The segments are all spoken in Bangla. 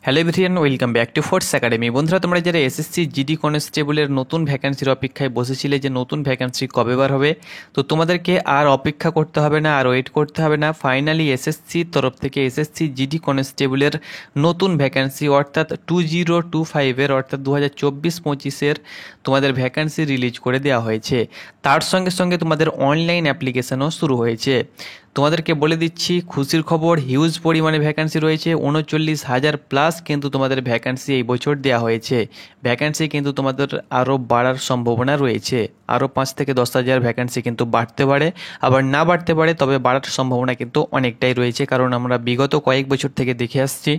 Hello everyone, welcome back to force academy. বন্ধুরা, তোমরা যারা এসএসসি জিডি কনস্টেবলের নতুন ভ্যাকেন্সির অপেক্ষায় বসেছিলে যে নতুন ভ্যাকেন্সি কবে বার হবে, তো তোমাদেরকে আর অপেক্ষা করতে হবে না, আর ওয়েট করতে হবে না। ফাইনালি এসএসসির তরফ থেকে এসএসসি জিডি কনস্টেবলের নতুন ভ্যাকেন্সি অর্থাৎ 2025-এর অর্থাৎ 2024-25-এর তোমাদের ভ্যাকেন্সি রিলিজ করে দেওয়া হয়েছে। তার সঙ্গে সঙ্গে তোমাদের অনলাইন অ্যাপ্লিকেশনও শুরু হয়েছে। তোমাদেরকে বলে দিচ্ছি খুশির খবর, হিউজ পরিমাণে ভ্যাকেন্সি রয়েছে, 39,000 প্লাস কিন্তু তোমাদের ভ্যাকেন্সি এই বছর দেওয়া হয়েছে। ভ্যাকেন্সি কিন্তু তোমাদের আরও বাড়ার সম্ভাবনা রয়েছে, আরও 5 থেকে 10,000 ভ্যাকেন্সি কিন্তু বাড়তে পারে, আবার না বাড়তে পারে, তবে বাড়ার সম্ভাবনা কিন্তু অনেকটাই রয়েছে, কারণ আমরা বিগত কয়েক বছর থেকে দেখে আসছি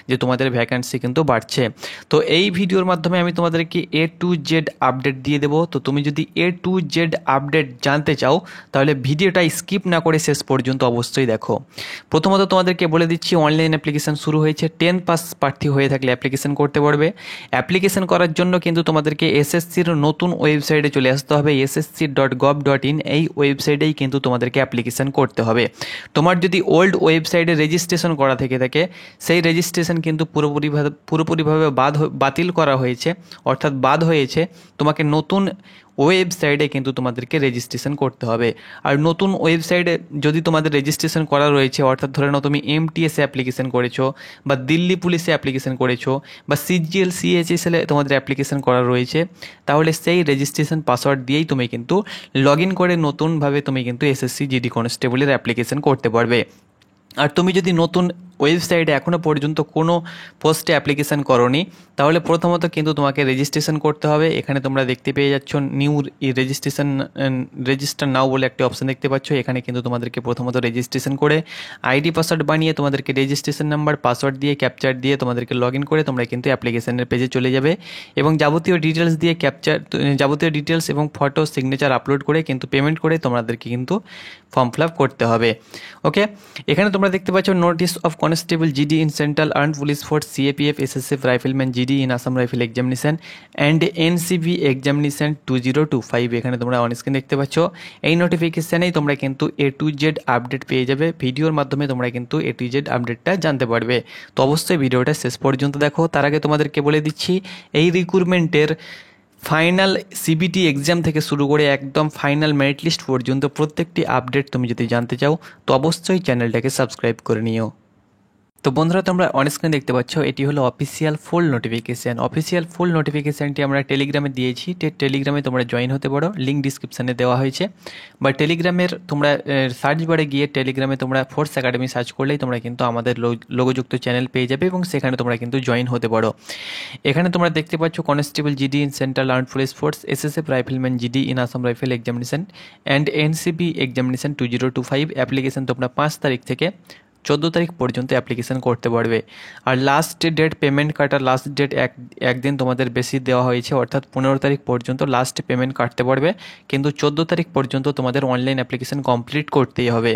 যে তোমাদের ভ্যাকেন্সি কিন্তু বাড়ছে। তো এই ভিডিওর মাধ্যমে আমি তোমাদেরকে A to Z আপডেট দিয়ে দেবো। তো তুমি যদি A to Z আপডেট জানতে চাও তাহলে ভিডিওটা স্কিপ না করে শেষ পর্যন্ত অবশ্যই দেখো। প্রথমত তোমাদেরকে বলে দিচ্ছি অনলাইন অ্যাপ্লিকেশন শুরু হয়েছে। 10 পাস প্রার্থী হয়ে থাকলে অ্যাপ্লিকেশন করতে পারবে। অ্যাপ্লিকেশন করার জন্য কিন্তু তোমাদেরকে এসএসসির নতুন ওয়েবসাইটে চলে আসতে হবে, ssc.gov.in। এই ওয়েবসাইটেই কিন্তু তোমাদেরকে অ্যাপ্লিকেশন করতে হবে। তোমার যদি ওল্ড ওয়েবসাইটে রেজিস্ট্রেশন করা থেকে থাকে, সেই রেজিস্ট্রেশন কিন্তু পুরোপুরিভাবে বাতিল করা হয়েছে, অর্থাৎ বাদ হয়েছে। তোমাকে নতুন ওয়েবসাইটে কিন্তু তোমাদেরকে রেজিস্ট্রেশন করতে হবে। আর নতুন ওয়েবসাইটে যদি তোমাদের রেজিস্ট্রেশন করা রয়েছে, অর্থাৎ ধরে নাও তুমি এমটিএসে অ্যাপ্লিকেশন করেছো, বা দিল্লি পুলিশে অ্যাপ্লিকেশন করেছো, বা সিজিএল সিএইচএসএলে তোমাদের অ্যাপ্লিকেশন করা রয়েছে, তাহলে সেই রেজিস্ট্রেশন পাসওয়ার্ড দিয়েই তুমি কিন্তু লগ ইন করে নতুনভাবে তুমি কিন্তু এসএসসি জিডি কনস্টেবলের অ্যাপ্লিকেশন করতে পারবে। আর তুমি যদি নতুন ওয়েবসাইটে এখনও পর্যন্ত কোনো পোস্টে অ্যাপ্লিকেশান করোনি, তাহলে প্রথমত কিন্তু তোমাকে রেজিস্ট্রেশন করতে হবে। এখানে তোমরা দেখতে পেয়ে যাচ্ছ নিউ রেজিস্টার নাও বলে একটি অপশান দেখতে পাচ্ছ। এখানে কিন্তু তোমাদেরকে প্রথমত রেজিস্ট্রেশন করে আইডি পাসওয়ার্ড বানিয়ে তোমাদেরকে রেজিস্ট্রেশন নাম্বার পাসওয়ার্ড দিয়ে ক্যাপচার দিয়ে তোমাদেরকে লগ ইন করে তোমরা কিন্তু অ্যাপ্লিকেশানের পেজে চলে যাবে, এবং যাবতীয় ডিটেলস দিয়ে যাবতীয় ডিটেলস এবং ফটো সিগনেচার আপলোড করে কিন্তু পেমেন্ট করে তোমাদেরকে কিন্তু ফর্ম ফিল আপ করতে হবে। ওকে, এখানে তোমরা দেখতে পাচ্ছ notice of constable GD in central armed police force CAPF SSF rifleman GD in Assam rifle examination and NCB examination 2025। এখানে তোমরা অন স্ক্রিন দেখতে পাচ্ছ। এই নোটিফিকেশানেই তোমরা কিন্তু A to Z আপডেট পেয়ে যাবে। ভিডিওর মাধ্যমে তোমরা কিন্তু A to Z আপডেটটা জানতে পারবে। তো অবশ্যই ভিডিওটা শেষ পর্যন্ত দেখো। তার আগে তোমাদেরকে বলে দিচ্ছি এই রিক্রুটমেন্টের ফাইনাল সিবিটি এক্সাম থেকে শুরু করে একদম ফাইনাল মেরিট লিস্ট পর্যন্ত প্রত্যেকটি আপডেট তুমি যদি জানতে চাও তো অবশ্যই চ্যানেলটাকে সাবস্ক্রাইব করে নিও। তো বন্ধুরা, তোমরা অনস্ক্রিনে দেখতে পাচ্ছ এটি হলো অফিসিয়াল ফুল নোটিফিকেশান। অফিসিয়াল ফুল নোটিফিকেশানটি আমরা টেলিগ্রামে দিয়েছি। টেলিগ্রামে তোমরা জয়েন হতে পারো, লিঙ্ক ডিসক্রিপশানে দেওয়া হয়েছে। বা টেলিগ্রামের তোমরা সার্চ বারে গিয়ে টেলিগ্রামে তোমরা ফোর্স একাডেমি সার্চ করলেই তোমরা কিন্তু আমাদের লোগোযুক্ত চ্যানেল পেয়ে যাবে, এবং সেখানে তোমরা কিন্তু জয়েন হতে পারো। এখানে তোমরা দেখতে পাচ্ছ constable GD in central armed police force SSF rifleman GD in Assam rifle examination and NCB examination 2025 application তোমরা 5 তারিখ থেকে 14 তারিখ পর্যন্ত অ্যাপ্লিকেশন করতে পারবে। আর লাস্ট ডেট পেমেন্ট কাটার লাস্ট ডেট একদিন তোমাদের বেশি দেওয়া হয়েছে, অর্থাৎ 15 তারিখ পর্যন্ত লাস্ট পেমেন্ট কাটতে পারবে, কিন্তু 14 তারিখ পর্যন্ত তোমাদের অনলাইন অ্যাপ্লিকেশন কমপ্লিট করতেই হবে।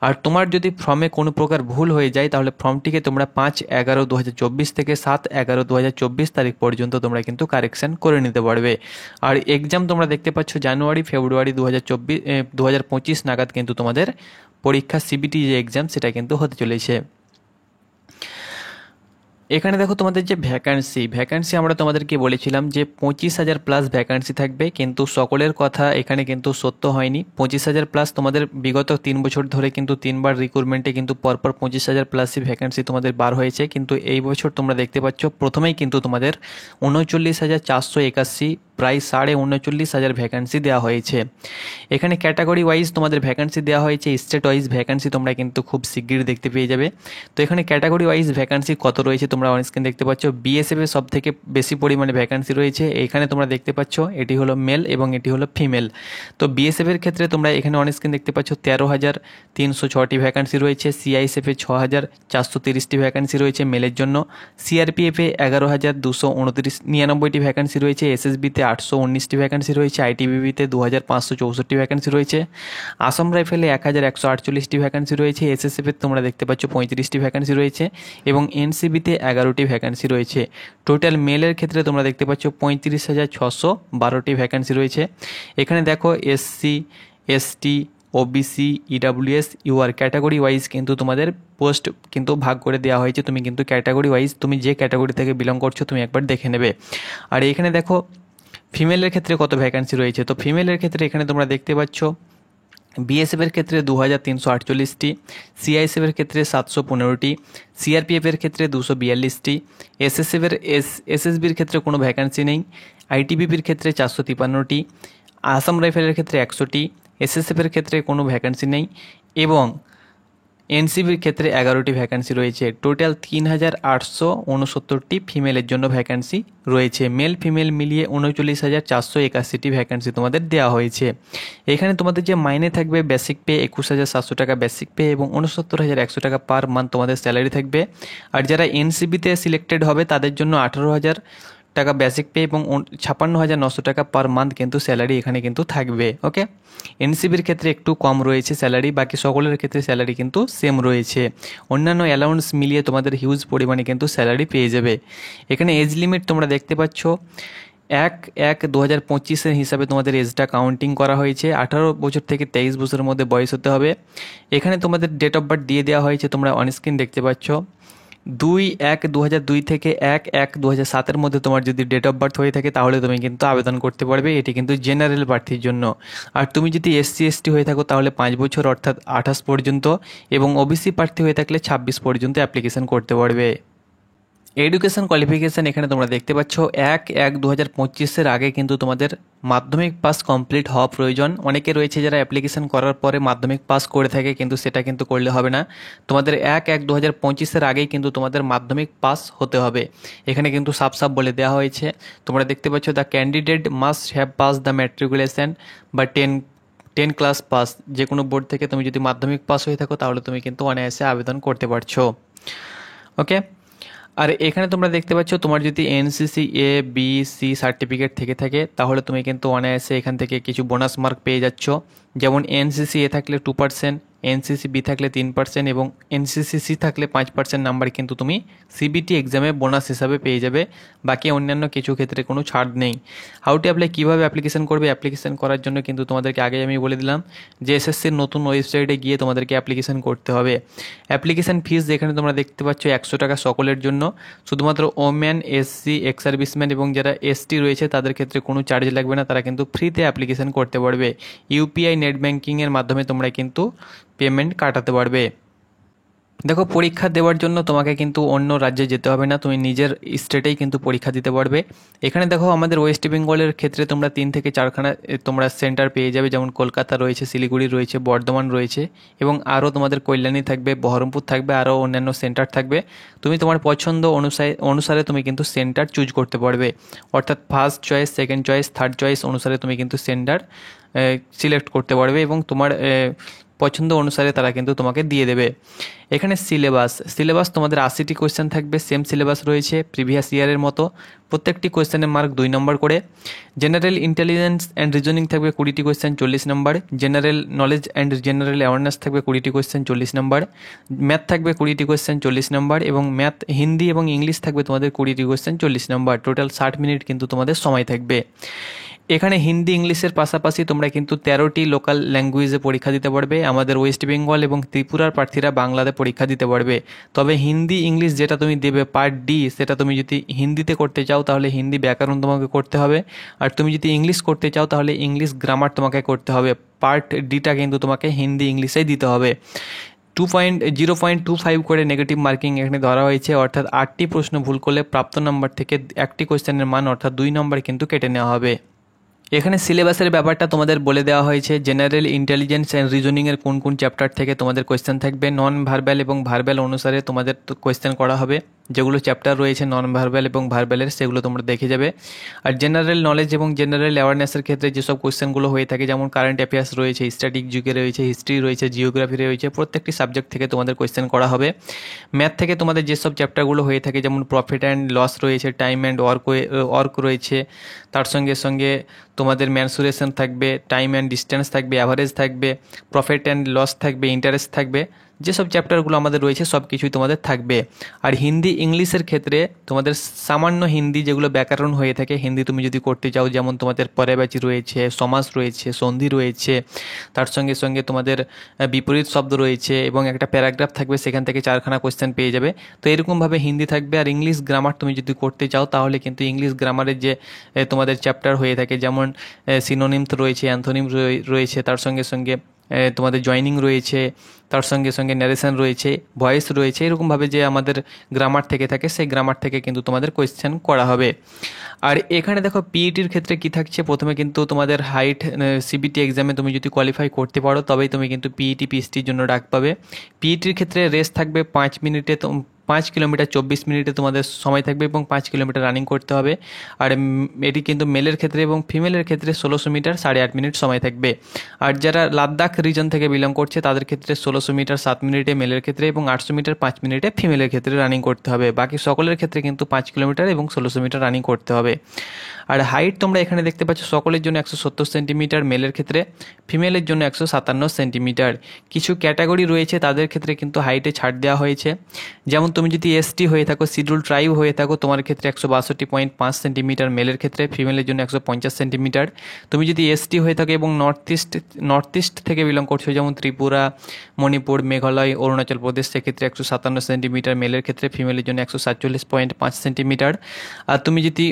আর তোমার যদি ফর্মে কোনো প্রকার ভুল হয়ে যায় তাহলে ফর্মটিকে তোমরা 5/11/2024 থেকে 7/11/2024 তারিখ পর্যন্ত তোমরা কিন্তু কারেকশন করে নিতে পারবে। আর এক্সাম তোমরা দেখতে পাচ্ছ জানুয়ারি ফেব্রুয়ারি 2025 নাগাদ কিন্তু তোমাদের পরীক্ষা সিবিটি যে এক্সাম সেটা কিন্তু হতে চলেছে। এখানে দেখো তোমাদের যে ভ্যাকান্সি আমরা তোমাদেরকে বলেছিলাম যে 25,000 প্লাস ভ্যাকান্সি থাকবে, কিন্তু সকলের কথা এখানে কিন্তু সত্য হয়নি। 25,000 প্লাস তোমাদের বিগত 3 বছর ধরে কিন্তু 3বার রিক্রুটমেন্টে কিন্তু পরপর 25,000 প্লাসই ভ্যাকান্সি তোমাদের বার হয়েছে, কিন্তু এই বছর তোমরা দেখতে পাচ্ছ প্রথমেই কিন্তু তোমাদের 39,481 প্রায় 39,500 ভ্যাকান্সি দেওয়া হয়েছে। এখানে ক্যাটাগরি ওয়াইজ তোমাদের ভ্যাকান্সি দেওয়া হয়েছে, স্টেট ওয়াইজ ভ্যাকান্সি তোমরা কিন্তু খুব শিগগির দেখতে পেয়ে যাবে। তো এখানে ক্যাটাগরি ওয়াইজ ভ্যাকান্সি কত রয়েছে তোমরা অন স্ক্রিন দেখতে পাচ্ছ। বিএসএফে সব থেকে বেশি পরিমাণে ভ্যাকান্সি রয়েছে। এখানে তোমরা দেখতে পাচ্ছ এটি হলো মেল এবং এটি হলো ফিমেল। তো বিএসএফের ক্ষেত্রে তোমরা এখানে অন স্ক্রিন দেখতে পাচ্ছ 13,306টি ভ্যাকান্সি রয়েছে। সিআইএসএফে 6,430টি ভ্যাকান্সি রয়েছে মেলের জন্য। সিআরপিএফে 11,229টি ভ্যাকান্সি রয়েছে। এসএসবিতে 819টি ভ্যাকান্সি রয়েছে। আইটিবিপিতে 2,564টি ভ্যাকান্সি রয়েছে। আসাম রাইফেলে 1,148টি ভ্যাকান্সি রয়েছে। এসএসএফে তোমরা দেখতে পাচ্ছ 35টি ভ্যাকান্সি রয়েছে, এবং এনসিবিতে 11টি ভ্যাকান্সি রয়েছে। টোটাল মেলের ক্ষেত্রে তোমরা দেখতে পাচ্ছ 35,612টি ভ্যাকান্সি রয়েছে। এখানে দেখো SC, ST, OBC, EWS, UR category wise কিন্তু তোমাদের পোস্ট কিন্তু ভাগ করে দেওয়া হয়েছে। তুমি কিন্তু ক্যাটাগরি ওয়াইজ তুমি যে ক্যাটাগরি থেকে বিলং করছো তুমি একবার দেখে নেবে। আর এখানে দেখো ফিমেলের ক্ষেত্রে কত ভ্যাকান্সি রয়েছে। তো ফিমেলের ক্ষেত্রে এখানে তোমরা দেখতে পাচ্ছ বিএসএফের ক্ষেত্রে 2348টি, সিআইএসএফের ক্ষেত্রে 715টি, সিআরপিএফের ক্ষেত্রে 242টি, এসএসবির ক্ষেত্রে কোনো ভ্যাকান্সি নেই, আইটিবিপির ক্ষেত্রে 453টি, আসাম রাইফেলের ক্ষেত্রে 100টি, এসএসএফের ক্ষেত্রে কোনো ভ্যাকান্সি নেই এবং এনসিবির ক্ষেত্রে 11টি ভ্যাকান্সি রয়েছে। টোটাল 3869টি ফিমেলের জন্য ভ্যাকান্সি রয়েছে। মেল ফিমেল মিলিয়ে 39,481টি ভ্যাকান্সি তোমাদের দেওয়া হয়েছে। এখানে তোমাদের যে মাইনে থাকবে বেসিক পে 21,700 টাকা বেসিক পে এবং 69,100 টাকা পার মান্থ তোমাদের স্যালারি থাকবে। আর যারা এনসিবিতে সিলেক্টেড হবে তাদের জন্য 18,000 টাকা বেসিক পে এবং 56,900 টাকা পার মান্থ কিন্তু স্যালারি এখানে কিন্তু থাকবে। ওকে, এনসিবির ক্ষেত্রে একটু কম রয়েছে স্যালারি, বাকি সকলের ক্ষেত্রে স্যালারি কিন্তু সেম রয়েছে। অন্যান্য অ্যালাউন্স মিলিয়ে তোমাদের হিউজ পরিমাণে কিন্তু স্যালারি পেয়ে যাবে। এখানে এজ লিমিট তোমরা দেখতে পাচ্ছ 1/1/2025 হিসাবে তোমাদের এজটা কাউন্টিং করা হয়েছে। 18 বছর থেকে 23 বছরের মধ্যে বয়স হতে হবে। এখানে তোমাদের ডেট অফ বার্থ দিয়ে দেওয়া হয়েছে, তোমরা অনস্ক্রিন দেখতে পাচ্ছ। 2/1/2002 থেকে 1/1/2007 মধ্যে তোমার যদি ডেট অফ বার্থ হয়ে থাকে তাহলে তুমি কিন্তু আবেদন করতে পারবে। এটি কিন্তু জেনারেল প্রার্থীর জন্য। আর তুমি যদি এসসি এসটি হয়ে থাকো তাহলে 5 বছর অর্থাৎ 28 পর্যন্ত এবং ওবিসি প্রার্থী হয়ে থাকলে 26 পর্যন্ত অ্যাপ্লিকেশন করতে পারবে। এডুকেশন কোয়ালিফিকেশান এখানে তোমরা দেখতে পাচ্ছ 1/1/2025 আগে কিন্তু তোমাদের মাধ্যমিক পাস কমপ্লিট হওয়া প্রয়োজন। অনেকে রয়েছে যারা অ্যাপ্লিকেশন করার পরে মাধ্যমিক পাস করে থাকে, কিন্তু সেটা কিন্তু করলে হবে না। তোমাদের 1/1/2025 আগেই কিন্তু তোমাদের মাধ্যমিক পাস হতে হবে। এখানে কিন্তু সাফ সাফ বলে দেওয়া হয়েছে, তোমরা দেখতে পাচ্ছ the candidate must have pass the matriculation বা 10 ক্লাস পাস। যে কোনো বোর্ড থেকে তুমি যদি মাধ্যমিক পাস হয়ে থাকো তাহলে তুমি কিন্তু অনায়াসে আবেদন করতে পারছো। ওকে, আর এখানে তোমরা দেখতে পাচ্ছ তোমার যদি NCC A B C certificate থেকে থাকে তাহলে তুমি কিন্তু অনায়াসে এখান থেকে কিছু বোনাস মার্ক পেয়ে যাচ্ছ। যেমন এনসিসি এ থাকলে 2%, এনসিসি বি থাকলে 3% এবং এনসিসি সি থাকলে 5% নাম্বার কিন্তু তুমি সিবিটি এক্সামে বোনাস হিসাবে পেয়ে যাবে। বাকি অন্যান্য কিছু ক্ষেত্রে কোনো ছাড় নেই। হাউ টু অ্যাপ্লাই, কীভাবে অ্যাপ্লিকেশন করবে? অ্যাপ্লিকেশন করার জন্য কিন্তু তোমাদেরকে আগে আমি বলে দিলাম যে এসএসসির নতুন ওয়েবসাইটে গিয়ে তোমাদেরকে অ্যাপ্লিকেশন করতে হবে। অ্যাপ্লিকেশন ফিস যেখানে তোমরা দেখতে পাচ্ছ 100 টাকা সকলের জন্য। শুধুমাত্র ওমেন, এসসি, এক্স সার্ভিসম্যান এবং যারা এসটি রয়েছে তাদের ক্ষেত্রে কোনো চার্জ লাগবে না, তারা কিন্তু ফ্রিতে অ্যাপ্লিকেশন করতে পারবে। ইউপিআই নেট ব্যাঙ্কিংয়ের মাধ্যমে তোমরা কিন্তু পেমেন্ট কাটাতে পারবে। দেখো, পরীক্ষা দেওয়ার জন্য তোমাকে কিন্তু অন্য রাজ্যে যেতে হবে না, তুমি নিজের স্টেটেই কিন্তু পরীক্ষা দিতে পারবে। এখানে দেখো আমাদের ওয়েস্ট বেঙ্গলের ক্ষেত্রে তোমরা 3 থেকে 4খানা তোমরা সেন্টার পেয়ে যাবে, যেমন কলকাতা রয়েছে, শিলিগুড়ি রয়েছে, বর্ধমান রয়েছে এবং আরও তোমাদের কল্যাণী থাকবে, বহরমপুর থাকবে, আরও অন্যান্য সেন্টার থাকবে। তুমি তোমার পছন্দ অনুসারে তুমি কিন্তু সেন্টার চুজ করতে পারবে, অর্থাৎ first choice, second choice, third choice অনুসারে তুমি কিন্তু সেন্টার সিলেক্ট করতে পারবে এবং তোমার পছন্দ অনুসারে তারা কিন্তু তোমাকে দিয়ে দেবে। এখানে সিলেবাস তোমাদের 80টি কোয়েশ্চেন থাকবে, সেম সিলেবাস রয়েছে প্রিভিয়াস ইয়ারের মতো। প্রত্যেকটি কোয়েশ্চেনের মার্ক 2 নম্বর করে। জেনারেল ইন্টেলিজেন্স অ্যান্ড রিজনিং থাকবে 20টি কোয়েশ্চেন, 40 নম্বর। General knowledge and general awareness থাকবে 20টি কোয়েশ্চেন, 40 নম্বর। ম্যাথ থাকবে 20টি কোয়েশ্চেন, 40 নম্বর এবং হিন্দি এবং ইংলিশ থাকবে তোমাদের 20টি কোয়েশ্চেন, 40 নম্বর। টোটাল 60 মিনিট কিন্তু তোমাদের সময় থাকবে। এখানে হিন্দি ইংলিশের পাশাপাশি তোমরা কিন্তু 13টি লোকাল ল্যাঙ্গুয়েজে পরীক্ষা দিতে পারবে। আমাদের ওয়েস্ট বেঙ্গল এবং ত্রিপুরার প্রার্থীরা বাংলাতে পরীক্ষা দিতে পারবে। তবে হিন্দি ইংলিশ যেটা তুমি দেবে পার্ট ডি, সেটা তুমি যদি হিন্দিতে করতে চাও তাহলে হিন্দি ব্যাকরণ তোমাকে করতে হবে, আর তুমি যদি ইংলিশ করতে চাও তাহলে ইংলিশ গ্রামার তোমাকে করতে হবে। পার্ট ডিটা কিন্তু তোমাকে হিন্দি ইংলিশেই দিতে হবে। 0.25 করে নেগেটিভ মার্কিং এখানে ধরা হয়েছে, অর্থাৎ 8টি প্রশ্ন ভুল করলে প্রাপ্ত নম্বর থেকে একটি কোয়েশ্চেনের মান অর্থাৎ 2 নম্বর কিন্তু কেটে নেওয়া হবে। এখানে সিলেবাসের ব্যাপারটা তোমাদের বলে দেওয়া হয়েছে। জেনারেল ইন্টেলিজেন্স অ্যান্ড রিজনিংয়ের কোন কোন চ্যাপ্টার থেকে তোমাদের কোয়েশ্চেন থাকবে, নন ভার্বাল এবং ভার্বাল অনুসারে তোমাদের কোয়েশ্চেন করা হবে। যেগুলো চ্যাপ্টার রয়েছে নন ভার্বাল এবং ভার্বালের সেগুলো তোমরা দেখে যাবে। আর জেনারেল নলেজ এবং জেনারেল অ্যাওয়ারনেসের ক্ষেত্রে যেসব কোয়েশ্চেনগুলো হয়ে থাকে, যেমন কারেন্ট অ্যাফেয়ার্স রয়েছে, স্ট্যাটিক যুগে রয়েছে, হিস্ট্রি রয়েছে, জিওগ্রাফি রয়েছে, প্রত্যেকটি সাবজেক্ট থেকে তোমাদের কোয়েশ্চেন করা হবে। ম্যাথ থেকে তোমাদের যেসব চ্যাপ্টারগুলো হয়ে থাকে, যেমন প্রফিট অ্যান্ড লস রয়েছে, টাইম অ্যান্ড ওয়ার্ক রয়েছে, তার সঙ্গে সঙ্গে তোমাদের ম্যানসুরেশন থাকবে, টাইম অ্যান্ড ডিস্টেন্স থাকবে, অ্যাভারেজ থাকবে, প্রফিট অ্যান্ড লস থাকবে, ইন্টারেস্ট থাকবে, যেসব চ্যাপ্টারগুলো আমাদের রয়েছে সব কিছুই তোমাদের থাকবে। আর হিন্দি ইংলিশের ক্ষেত্রে তোমাদের সামান্য হিন্দি যেগুলো ব্যাকরণ হয়ে থাকে, হিন্দি তুমি যদি করতে চাও, যেমন তোমাদের পর্যায়বাচী রয়েছে, সমাস রয়েছে, সন্ধি রয়েছে, তার সঙ্গে সঙ্গে তোমাদের বিপরীত শব্দ রয়েছে এবং একটা প্যারাগ্রাফ থাকবে, সেখান থেকে 4খানা কোয়েশ্চেন পেয়ে যাবে। তো এরকমভাবে হিন্দি থাকবে। আর ইংলিশ গ্রামার তুমি যদি করতে চাও তাহলে কিন্তু ইংলিশ গ্রামারের যে তোমাদের চ্যাপ্টার হয়ে থাকে, যেমন সিনোনিমস রয়েছে, অ্যান্থোনিম রয়েছে, তার সঙ্গে সঙ্গে তোমাদের জয়নিং রয়েছে, তার সঙ্গে সঙ্গে ন্যারেশন রয়েছে, ভয়েস রয়েছে, এরকমভাবে যে আমাদের গ্রামার থেকে থাকে সেই গ্রামার থেকে কিন্তু তোমাদের কোয়েশ্চেন করা হবে। আর এখানে দেখো পিইটির ক্ষেত্রে কি থাকছে, প্রথমে কিন্তু তোমাদের হাইট সিবিটি এক্সামে তুমি যদি কোয়ালিফাই করতে পারো তবেই তুমি কিন্তু পিইটি পিএসটির জন্য ডাক পাবে। পিইটির ক্ষেত্রে রেস থাকবে 5 মিনিটে, 5 কিলোমিটার 24 মিনিটে তোমাদের সময় থাকবে এবং 5 কিলোমিটার রানিং করতে হবে। আর এটি কিন্তু মেলের ক্ষেত্রে, এবং ফিমেলের ক্ষেত্রে 1600 মিটার 8.5 মিনিট সময় থাকবে। আর যারা লাদাখ রিজন থেকে বিলং করছে তাদের ক্ষেত্রে 1600 মিটার 7 মিনিটে মেলের ক্ষেত্রে এবং 800 মিটার 5 মিনিটে ফিমেলের ক্ষেত্রে রানিং করতে হবে। বাকি সকলের ক্ষেত্রে কিন্তু 5 কিলোমিটার এবং 1600 মিটার রানিং করতে হবে। আর হাইট তোমরা এখানে দেখতে পাচ্ছ সকলের জন্য 170 সেন্টিমিটার মেলের ক্ষেত্রে, ফিমেলের জন্য 157 সেন্টিমিটার। কিছু ক্যাটাগরি রয়েছে তাদের ক্ষেত্রে কিন্তু হাইটে ছাড় দেওয়া হয়েছে। যেমন তুমি যদি এসটি হয়ে থাকো, শিডিউল ট্রাইব হয়ে থাকো, তোমার ক্ষেত্রে 162.5 সেন্টিমিটার মেলের ক্ষেত্রে, ফিমেলের জন্য 150 সেন্টিমিটার। তুমি যদি এসটি হয়ে থাকো এবং নর্থ ইস্ট থেকে বিলং করছো, যেমন ত্রিপুরা, মণিপুর, মেঘালয়, অরুণাচল প্রদেশ, সেক্ষেত্রে 157 সেন্টিমিটার মেলের ক্ষেত্রে, ফিমেলের জন্য 147.5 সেন্টিমিটার। আর তুমি যদি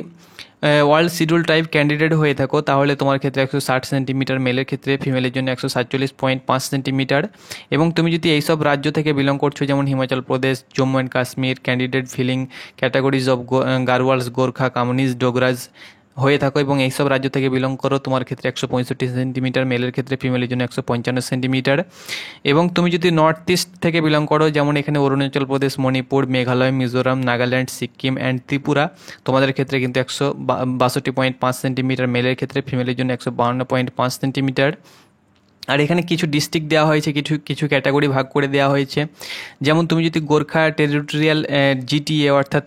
ওয়ার্ল্ড শিডিউল ট্রাইব ক্যান্ডিডেট হয়ে থাকো তাহলে তোমার ক্ষেত্রে 160 সেন্টিমিটার মেলের ক্ষেত্রে, ফিমেলের জন্য 147.5 সেন্টিমিটার। এবং তুমি যদি এইসব রাজ্য থেকে বিলং করছো, যেমন Himachal Pradesh, Jammu and Kashmir, candidate filling categories of Garhwals, Gorkha, Kumaonis, Dogras হয়ে থাকো এবং এইসব রাজ্য থেকে বিলং করো, তোমার ক্ষেত্রে 165 সেন্টিমিটার মেলের ক্ষেত্রে, ফিমেলের জন্য 155 সেন্টিমিটার। এবং তুমি যদি নর্থ ইস্ট থেকে বিলং করো, যেমন এখানে অরুণাচল প্রদেশ, মণিপুর, মেঘালয়, মিজোরাম, নাগাল্যান্ড, সিকিম অ্যান্ড ত্রিপুরা, তোমাদের ক্ষেত্রে কিন্তু 162.5 সেন্টিমিটার মেলের ক্ষেত্রে, ফিমেলের জন্য 152.5 সেন্টিমিটার। আর এখানে কিছু ডিস্ট্রিক্ট দেওয়া হয়েছে, কিছু ক্যাটাগরি ভাগ করে দেওয়া হয়েছে। যেমন তুমি যদি গোর্খা টেরিটোরিয়াল জিটিএ অর্থাৎ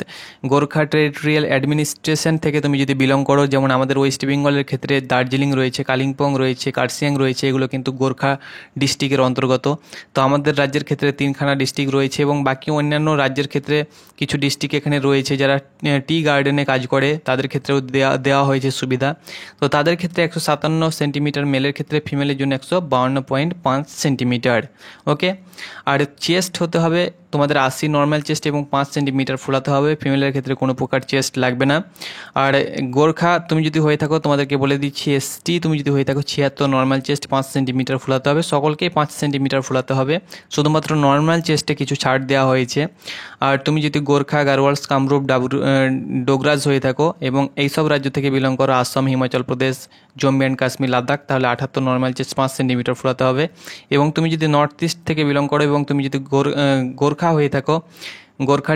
গোর্খা টেরিটোরিয়াল অ্যাডমিনিস্ট্রেশন থেকে তুমি যদি বিলং করো, যেমন আমাদের ওয়েস্ট বেঙ্গলের ক্ষেত্রে দার্জিলিং রয়েছে, কালিম্পং রয়েছে, কার্সিয়াং রয়েছে, এগুলো কিন্তু গোর্খা ডিস্ট্রিক্টের অন্তর্গত। তো আমাদের রাজ্যের ক্ষেত্রে 3খানা ডিস্ট্রিক্ট রয়েছে এবং বাকি অন্যান্য রাজ্যের ক্ষেত্রে কিছু ডিস্ট্রিক্ট এখানে রয়েছে যারা টি গার্ডেনে কাজ করে, তাদের ক্ষেত্রেও দেওয়া হয়েছে সুবিধা। তো তাদের ক্ষেত্রে 157 সেন্টিমিটার মেলের ক্ষেত্রে, ফিমেলের জন্য 152.5 সেন্টিমিটার। ওকে। আর চেস্ট হতে হবে তোমাদের 80 নর্মাল চেস্ট এবং 5 সেন্টিমিটার ফোলাতে হবে, ফিমেলের ক্ষেত্রে কোনো প্রকার চেস্ট লাগবে না। আর গোর্খা তুমি যদি হয়ে থাকো, তোমাদেরকে বলে দিচ্ছি, এসটি তুমি যদি হয়ে থাকো 76 নর্মাল চেস্ট 5 সেন্টিমিটার ফোলাতে হবে, সকলকেই 5 সেন্টিমিটার ফোলাতে হবে, শুধুমাত্র নর্মাল চেস্টে কিছু ছাড় দেওয়া হয়েছে। আর তুমি যদি গোর্খা, গারওয়ালস, কামরূপ, ডোগরাজ হয়ে থাকো এবং এইসব রাজ্য থেকে বিলং করো, আসাম, হিমাচল প্রদেশ, জম্মু অ্যান্ড কাশ্মীর, লাদাখ, তাহলে 78 নর্মাল চেস্ট 5 সেন্টিমিটার ফোলাতে হবে। এবং তুমি যদি নর্থ ইস্ট থেকে বিলং করো এবং তুমি যদি গোর্খা হয়ে থাকো, গোর্খা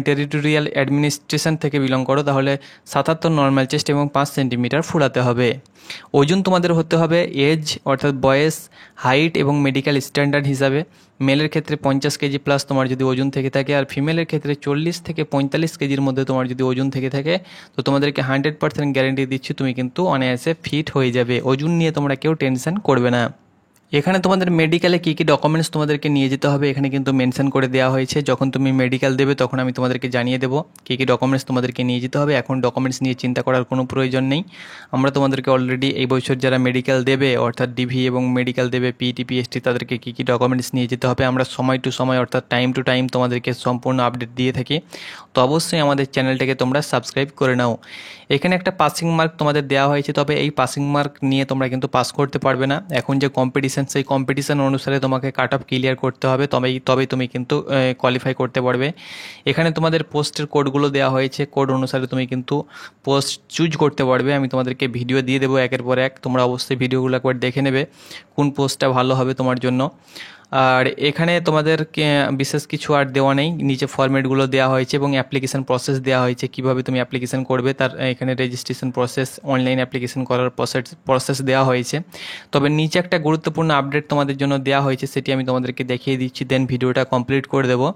টেরিটোরিয়াল অ্যাডমিনিস্ট্রেশন থেকে বিলং করো, তাহলে 77 নর্মাল চেস্ট এবং 5 সেন্টিমিটার ফোলাতে হবে। ওজন তোমাদের হতে হবে এজ অর্থাৎ বয়স, হাইট এবং মেডিকেল স্ট্যান্ডার্ড হিসাবে। মেলের ক্ষেত্রে 50 কেজি প্লাস তোমার যদি ওজন থেকে থাকে, আর ফিমেলের ক্ষেত্রে 40 থেকে 45 কেজির মধ্যে তোমার যদি ওজন থেকে থাকে, তো তোমাদেরকে 100% গ্যারেন্টি দিচ্ছি তুমি কিন্তু অনায়াসে ফিট হয়ে যাবে। ওজন নিয়ে তোমরা কেউ টেনশন করবে না। এখানে তোমাদের মেডিকেলে কী কী ডকুমেন্টস তোমাদেরকে নিয়ে যেতে হবে এখানে কিন্তু মেনশন করে দেওয়া হয়েছে। যখন তুমি মেডিকেল দেবে তখন আমি তোমাদেরকে জানিয়ে দেবো কী কী ডকুমেন্টস তোমাদেরকে নিয়ে যেতে হবে। এখন ডকুমেন্টস নিয়ে চিন্তা করার কোনো প্রয়োজন নেই। আমরা তোমাদেরকে অলরেডি এই বছর যারা মেডিকেল দেবে অর্থাৎ ডিভি এবং মেডিকেল দেবে পিইটি পিএসটি, তাদেরকে কী কী ডকুমেন্টস নিয়ে যেতে হবে আমরা সময় টু সময় অর্থাৎ টাইম টু টাইম তোমাদেরকে সম্পূর্ণ আপডেট দিয়ে থাকি। তো অবশ্যই আমাদের চ্যানেলটাকে তোমরা সাবস্ক্রাইব করে নাও। এখানে একটা পাসিং মার্ক তোমাদের দেওয়া হয়েছে, তবে এই পাসিং মার্ক নিয়ে তোমরা কিন্তু পাস করতে পারবে না। এখন যে কম্পিটিশন, সেই কম্পিটিশন অনুসারে তোমাকে কাট অফ ক্লিয়ার করতে হবে, তবেই তুমি কিন্তু কোয়ালিফাই করতে পারবে। এখানে তোমাদের পোস্টের কোডগুলো দেওয়া হয়েছে, কোড অনুসারে তুমি কিন্তু পোস্ট চুজ করতে পারবে। আমি তোমাদেরকে ভিডিও দিয়ে দেবো একের পর এক, তোমরা অবশ্যই ভিডিওগুলো একবার দেখে নেবে কোন পোস্টটা ভালো হবে তোমার জন্য। আর এখানে তোমাদেরকে বিশেষ কিছু আর দেওয়া নেই, নিচে ফরম্যাটগুলো দেওয়া হয়েছে এবং অ্যাপ্লিকেশন প্রসেস দেওয়া হয়েছে, কিভাবে তুমি অ্যাপ্লিকেশন করবে তার এখানে রেজিস্ট্রেশন প্রসেস, অনলাইন অ্যাপ্লিকেশন করার প্রসেস দেওয়া হয়েছে। তবে নিচে একটা গুরুত্বপূর্ণ আপডেট তোমাদের জন্য দেওয়া হয়েছে, সেটি আমি তোমাদেরকে দেখিয়ে দিচ্ছি, দেন ভিডিওটা কমপ্লিট করে দেবো।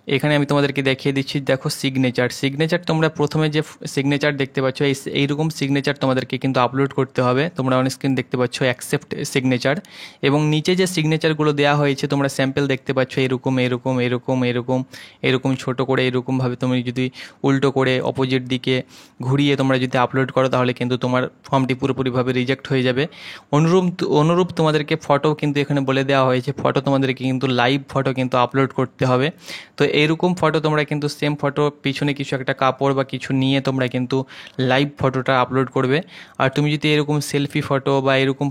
এখানে আমি তোমাদেরকে দেখিয়ে দিচ্ছি, দেখো সিগনেচার তোমরা প্রথমে যে সিগনেচার দেখতে পাচ্ছ এইরকম সিগনেচার তোমাদেরকে কিন্তু আপলোড করতে হবে। তোমরা অন স্ক্রিন দেখতে পাচ্ছ অ্যাকসেপ্ট সিগনেচার, এবং নিচে যে সিগনেচারগুলো দেওয়া হয়েছে তোমরা স্যাম্পল দেখতে পাচ্ছ এরকম এরকম এরকম এরকম এরকম ছোট করে এরকমভাবে তুমি যদি উল্টো করে অপোজিট দিকে ঘুরিয়ে তোমরা যদি আপলোড করো তাহলে কিন্তু তোমার ফর্মটি পুরোপুরিভাবে রিজেক্ট হয়ে যাবে। অনুরূপ তোমাদেরকে ফটো কিন্তু এখানে বলে দেওয়া হয়েছে, ফটো তোমাদেরকে কিন্তু লাইভ ফটো কিন্তু আপলোড করতে হবে। তো এইরকম ফটো তোমরা কিন্তু সেম ফটো পিছনে কিছু একটা কাপড় বা কিছু নিয়ে তোমরা কিন্তু লাইভ ফটোটা আপলোড করবে। আর তুমি যদি এরকম সেলফি ফটো বা এরকম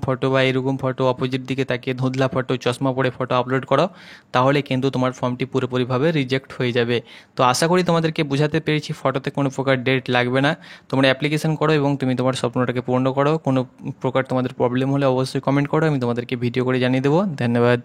ফটো অপোজিট দিকে তাকিয়ে ধুঁধলা ফটো চশমা পরে ফটো আপলোড করো তাহলে কিন্তু তোমার ফর্মটি পুরোপুরিভাবে রিজেক্ট হয়ে যাবে। তো আশা করি তোমাদেরকে বোঝাতে পেরেছি, ফটোতে কোনো প্রকার ডেট লাগবে না। তোমরা অ্যাপ্লিকেশন করো এবং তুমি তোমার স্বপ্নটাকে পূর্ণ করো। কোনো প্রকার তোমাদের প্রবলেম হলে অবশ্যই কমেন্ট করো, আমি তোমাদেরকে ভিডিও করে জানিয়ে দেবো। ধন্যবাদ।